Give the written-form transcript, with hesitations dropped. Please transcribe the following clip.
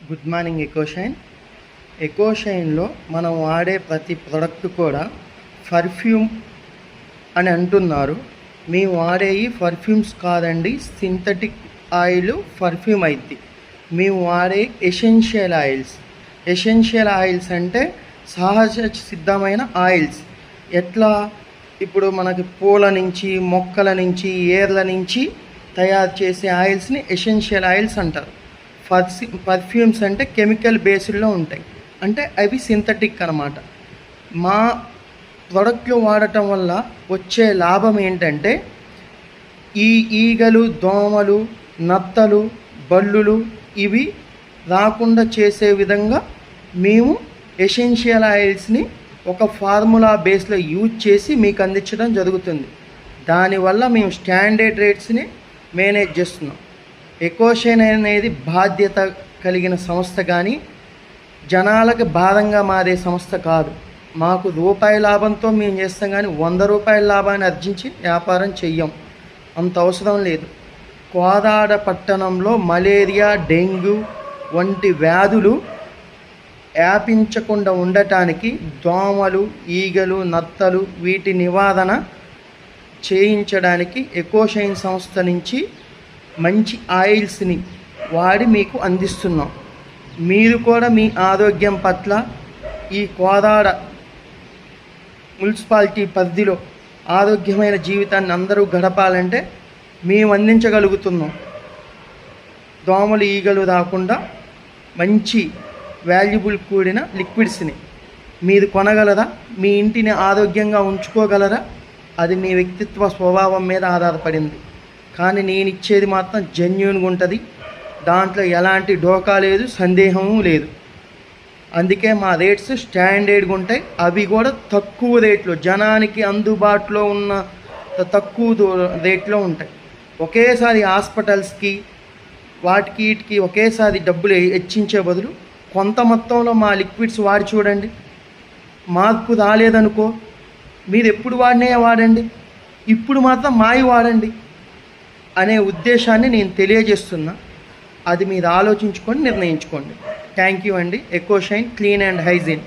Good morning. ఎకోషైన్లో మనం వాడే ప్రతి ప్రోడక్ట్ కూడా పర్ఫ్యూమ్ అని అంటున్నారు. మేము వాడేవి పర్ఫ్యూమ్స్ కాదండి, సింథటిక్ ఆయిల్ పర్ఫ్యూమ్ అయింది. మేము వాడే ఎసెన్షియల్ ఆయిల్స్ అంటే సహజ సిద్ధమైన ఆయిల్స్. ఎట్లా ఇప్పుడు మనకి పూల నుంచి, మొక్కల నుంచి, ఏర్ల నుంచి తయారు చేసే ఆయిల్స్ని ఎసెన్షియల్ ఆయిల్స్ అంటారు. పర్ఫ్యూమ్స్ అంటే కెమికల్ బేస్డ్లో ఉంటాయి, అంటే అవి సింథటిక్ అన్నమాట. మా ప్రొడక్ట్లు వాడటం వల్ల వచ్చే లాభం ఏంటంటే ఈ ఈగలు, దోమలు, నత్తలు, బల్లులు ఇవి రాకుండా చేసే విధంగా మేము ఎసెన్షియల్ ఆయిల్స్ని ఒక ఫార్ములా బేస్లో యూజ్ చేసి మీకు అందించడం జరుగుతుంది. దానివల్ల మేము స్టాండర్డ్ రేట్స్ని మేనేజ్ చేస్తున్నాం. ఎకోషైన్ అనేది బాధ్యత కలిగిన సంస్థ కానీ జనాలకు భారంగా మారే సంస్థ కాదు. మాకు రూపాయి లాభంతో మేము చేస్తాం కానీ 100 రూపాయల లాభాన్ని ఆర్జించి వ్యాపారం చెయ్యం, అంత అవసరం లేదు. కోదాడ పట్టణంలో మలేరియా, డెంగ్యూ వంటి వ్యాధులు వ్యాపించకుండా ఉండటానికి దోమలు, ఈగలు, నత్తలు వీటి నివారణ చేయించడానికి ఎకోషైన్ సంస్థ నుంచి మంచి ఆయిల్స్ని వాడి మీకు అందిస్తున్నాం. మీరు కూడా మీ ఆరోగ్యం పట్ల ఈ కోదాడ మున్సిపాలిటీ పరిధిలో ఆరోగ్యమైన జీవితాన్ని అందరూ గడపాలంటే మేము అందించగలుగుతున్నాం. దోమలు, ఈగలు రాకుండా మంచి వాల్యుబుల్ కూడిన లిక్విడ్స్ని మీరు కొనగలరా? మీ ఇంటిని ఆరోగ్యంగా ఉంచుకోగలరా? అది మీ వ్యక్తిత్వ స్వభావం మీద ఆధారపడింది. కానీ నేను ఇచ్చేది మాత్రం జెన్యూన్గా ఉంటుంది, దాంట్లో ఎలాంటి డోకా లేదు, సందేహము లేదు. అందుకే మా రేట్స్ స్టాండర్డ్గా ఉంటాయి. అవి కూడా తక్కువ రేట్లో, జనానికి అందుబాటులో ఉన్న తక్కువ రేట్లో ఉంటాయి. ఒకేసారి హాస్పిటల్స్కి వాటికి వీటికి ఒకేసారి డబ్బులు హెచ్చించే బదులు కొంత మొత్తంలో మా లిక్విడ్స్ వాడి చూడండి. మార్పు రాలేదనుకో, మీరు ఎప్పుడు వాడినే వాడండి, ఇప్పుడు మాత్రం మాయి వాడండి అనే ఉద్దేశాన్ని నేను తెలియజేస్తున్నా. అది మీరు ఆలోచించుకొని నిర్ణయించుకోండి. థ్యాంక్ యూ అండి. ఎకోషైన్ క్లీన్ అండ్ హైజీన్.